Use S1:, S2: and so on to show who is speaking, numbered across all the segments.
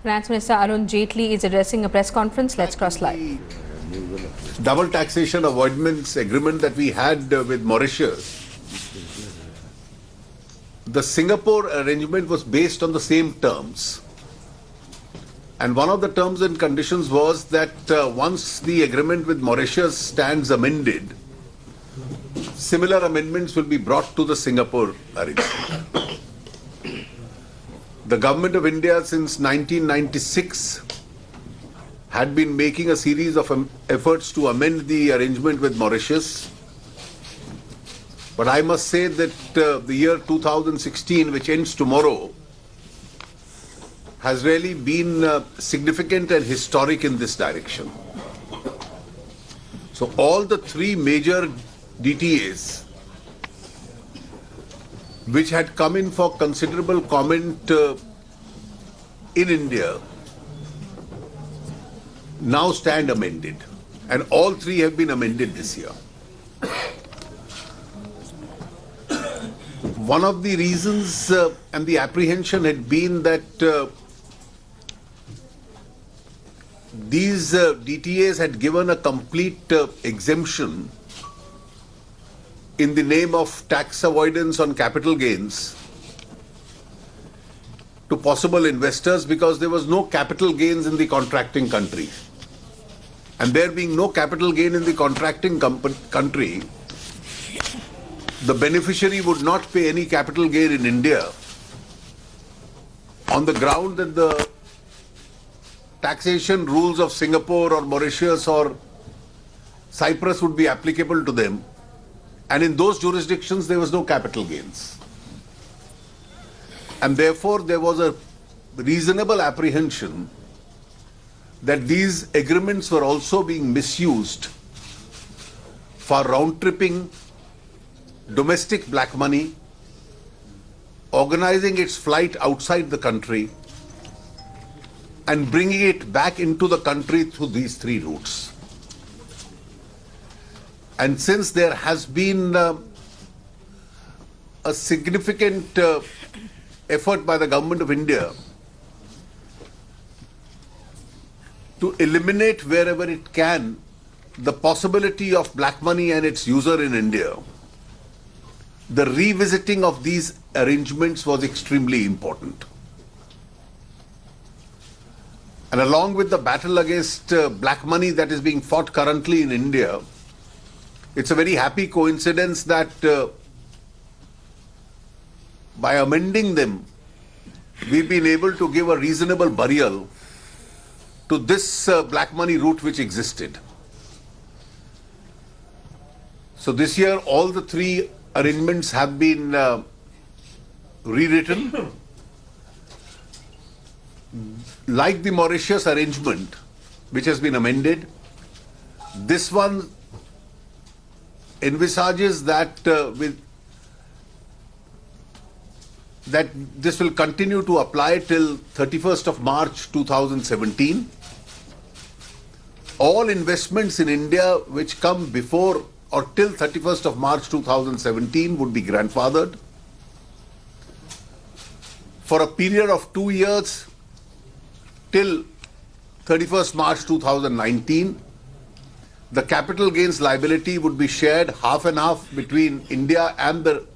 S1: Finance Minister Arun Jaitley is addressing a press conference. Let's cross live.
S2: Double taxation avoidance agreement that we had with Mauritius, the Singapore arrangement was based on the same terms. And one of the terms and conditions was that once the agreement with Mauritius stands amended, similar amendments will be brought to the Singapore arrangement. The government of India since 1996 had been making a series of efforts to amend the arrangement with Mauritius. But I must say that the year 2016, which ends tomorrow, has really been significant and historic in this direction. So all the three major DTAs which had come in for considerable comment in India now stand amended, and all three have been amended this year. One of the reasons and the apprehension had been that these DTAs had given a complete exemption in the name of tax avoidance on capital gains to possible investors because there was no capital gains in the contracting country. And there being no capital gain in the contracting country, the beneficiary would not pay any capital gain in India on the ground that the taxation rules of Singapore or Mauritius or Cyprus would be applicable to them. And in those jurisdictions, there was no capital gains. And therefore, there was a reasonable apprehension that these agreements were also being misused for round-tripping domestic black money, organizing its flight outside the country, and bringing it back into the country through these three routes. And since there has been a significant effort by the government of India to eliminate wherever it can the possibility of black money and its user in India, the revisiting of these arrangements was extremely important. And along with the battle against black money that is being fought currently in India, it's a very happy coincidence that by amending them, we've been able to give a reasonable burial to this black money route which existed. So this year, all the three arrangements have been rewritten. Like the Mauritius arrangement, which has been amended, this one envisages that that this will continue to apply till 31st of March 2017. All investments in India which come before or till 31st of March 2017 would be grandfathered. For a period of 2 years till 31st March 2019, the capital gains liability would be shared half and half between India and the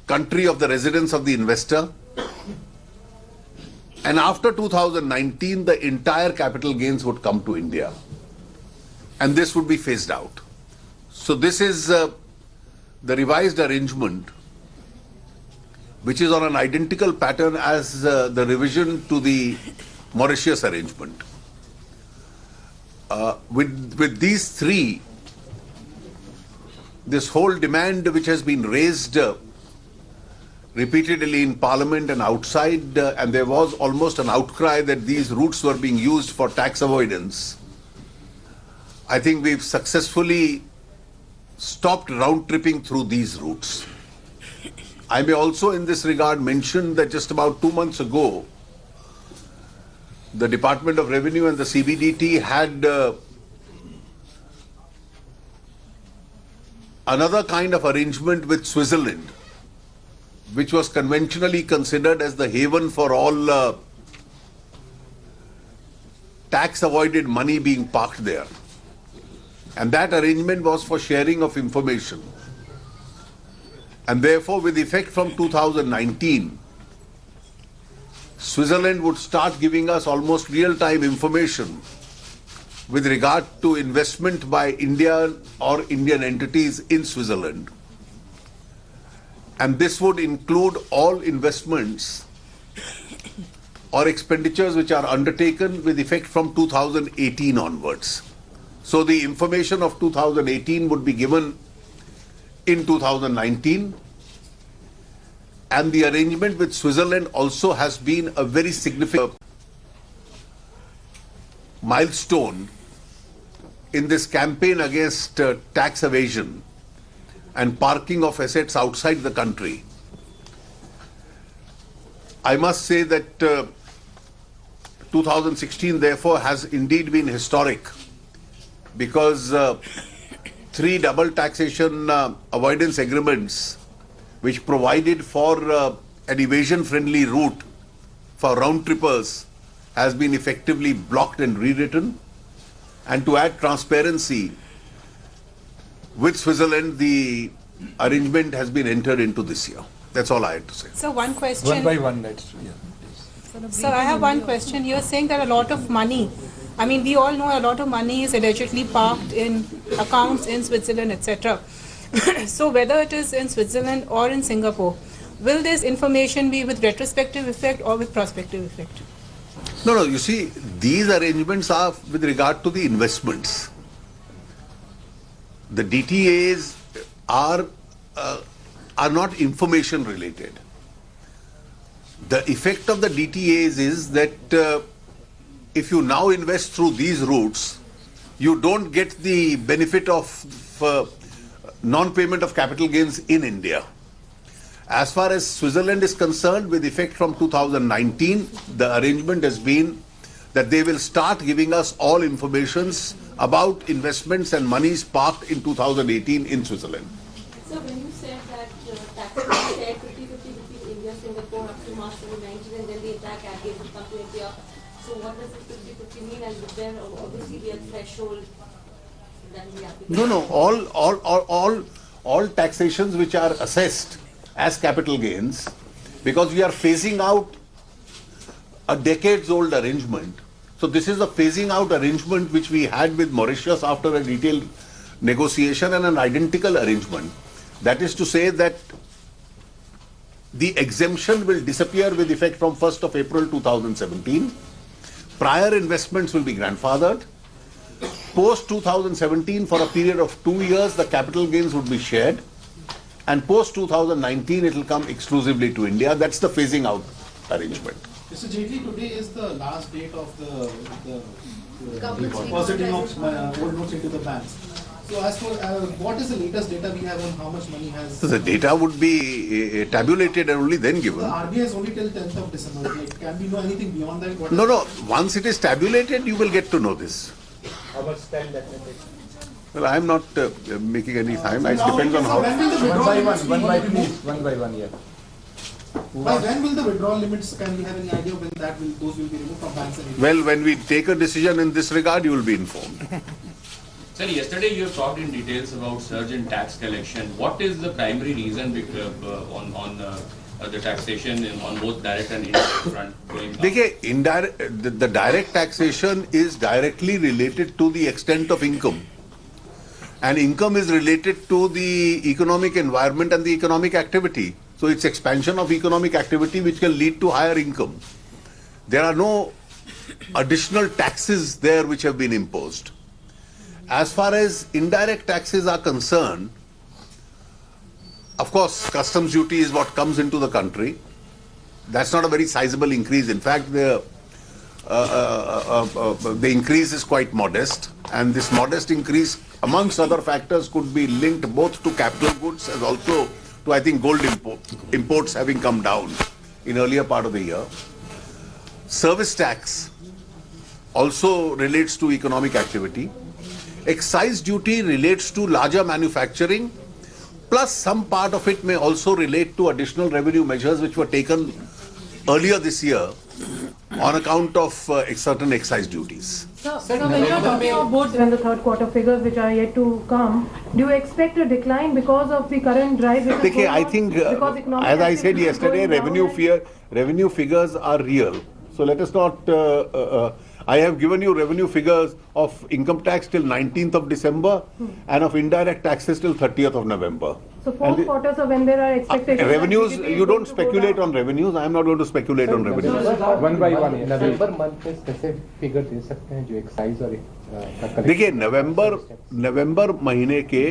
S2: country of the residence of the investor. And after 2019, the entire capital gains would come to India. And this would be phased out. So this is the revised arrangement, which is on an identical pattern as the revision to the Mauritius arrangement. With these three, this whole demand which has been raised repeatedly in Parliament and outside, and there was almost an outcry that these routes were being used for tax avoidance, I think we've successfully stopped round-tripping through these routes. I may also in this regard mention that just about 2 months ago, the Department of Revenue and the CBDT had another kind of arrangement with Switzerland, which was conventionally considered as the haven for all tax avoided money being parked there. And that arrangement was for sharing of information. And therefore, with effect from 2019, Switzerland would start giving us almost real-time information with regard to investment by India or Indian entities in Switzerland. And this would include all investments or expenditures which are undertaken with effect from 2018 onwards. So the information of 2018 would be given in 2019, and the arrangement with Switzerland also has been a very significant milestone in this campaign against tax evasion and parking of assets outside the country. I must say that 2016 therefore has indeed been historic, because 3 double taxation avoidance agreements which provided for an evasion-friendly route for round-trippers has been effectively blocked and rewritten. And to add transparency, with Switzerland, the arrangement has been entered into this year. That's all I had to say.
S3: So one question.
S4: One by one, let's, yeah.
S3: So I have one question. You're saying that a lot of money, I mean, we all know a lot of money is allegedly parked in accounts in Switzerland, etc. So whether it is in Switzerland or in Singapore, will this information be with retrospective effect or with prospective effect?
S2: No, you see, these arrangements are with regard to the investments. The DTAs are not information related. The effect of the DTAs is that if you now invest through these routes, you don't get the benefit of non-payment of capital gains in India. As far as Switzerland is concerned, with effect from 2019, the arrangement has been that they will start giving us all informations about investments and monies parked in 2018 in Switzerland.
S5: So when you said that taxes are shared 50-50 between India, Singapore up to March 2019, and then the entire package will come to India, so what does this 50-50 mean? And would there obviously be a threshold that will be applicable?
S2: No, all taxations which are assessed as capital gains, because we are phasing out a decades-old arrangement. So this is a phasing out arrangement which we had with Mauritius after a detailed negotiation, and an identical arrangement. That is to say that the exemption will disappear with effect from 1st of April 2017. Prior investments will be grandfathered. Post 2017, for a period of 2 years, the capital gains would be shared. And post 2019, it will come exclusively to India. That's the phasing out arrangement.
S6: Mr. Jaitley, today is the last date of the depositing of old notes into the banks. So as for what is the latest data we have on how much money has...
S2: So the data would be tabulated and only then given.
S6: The RBI is only till 10th of December. Like, can we know anything beyond that? What
S2: No. Once it is tabulated, you will get to know this.
S4: How much time that may take?
S2: Well, I am not making any time. It depends on how.
S6: When will the withdrawal limits be
S4: One by
S6: removed?
S4: one, yeah.
S6: By when will the withdrawal limits, can we have any idea when those will be removed from banks and India?
S2: Well, when we take a decision in this regard, you will be informed.
S7: Sir, yesterday you have talked in details about surge in tax collection. What is the primary reason on the taxation on both direct and indirect front going up?
S2: The direct taxation is directly related to the extent of income. And income is related to the economic environment and the economic activity. So it's expansion of economic activity which can lead to higher income. There are no additional taxes there which have been imposed. As far as indirect taxes are concerned, of course, customs duty is what comes into the country. That's not a very sizable increase. In fact, the increase is quite modest, and this modest increase, amongst other factors, could be linked both to capital goods as also to, I think, gold imports having come down in earlier part of the year. Service tax also relates to economic activity. Excise duty relates to larger manufacturing, plus some part of it may also relate to additional revenue measures which were taken earlier this year on account of certain excise duties.
S8: So when you are talking about both and the third quarter figures which are yet to come, do you expect a decline because of the current drive? which is
S2: देखिए,
S8: going
S2: I
S8: on?
S2: think,
S8: Because economic
S2: as I said
S8: activity is
S2: yesterday,
S8: going down and-
S2: revenue figures are real. So let us not. I have given you revenue figures of income tax till 19th of December and of indirect taxes till 30th of November.
S8: So fourth quarter, so when there are expectations. that
S2: Revenues,
S8: GDP is
S2: you
S8: going
S2: don't
S8: to go
S2: speculate
S8: down.
S2: on revenues. I am not going to speculate on revenues.
S4: One by one.
S9: November month में specific figure दे सकते हैं जो excise और का collection
S2: देखिए, नवंबर महीने के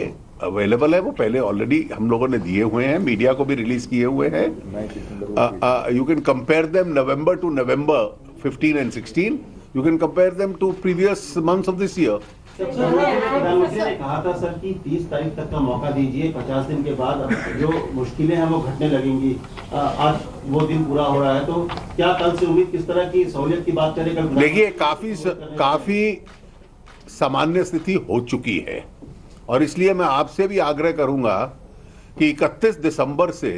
S2: available है, वो पहले ऑलरेडी हम लोगों ने दिए हुए हैं, मीडिया को भी रिलीज किए हुए हैं. You can compare them November to November 15 and 16. You can compare them to previous months of this year.
S10: प्रधानमंत्री ने कहा था सर कि 30 तारीख तक का मौका दीजिए, 50 दिन के बाद जो मुश्किलें हैं वो घटने लगेंगी. आज वो दिन पूरा हो रहा है, तो क्या कल से उम्मीद किस तरह की सहूलियत की बात करें?
S2: देखिए, काफी सामान्य स्थिति हो चुकी है और इसलिए मैं आपसे भी आग्रह करूंगा कि 31 दिसंबर से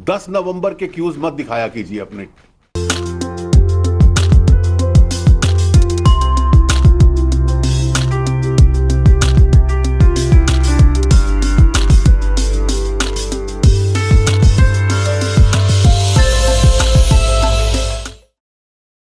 S2: 10 नवंबर के क्यूज मत दिखाया कीजिए अपने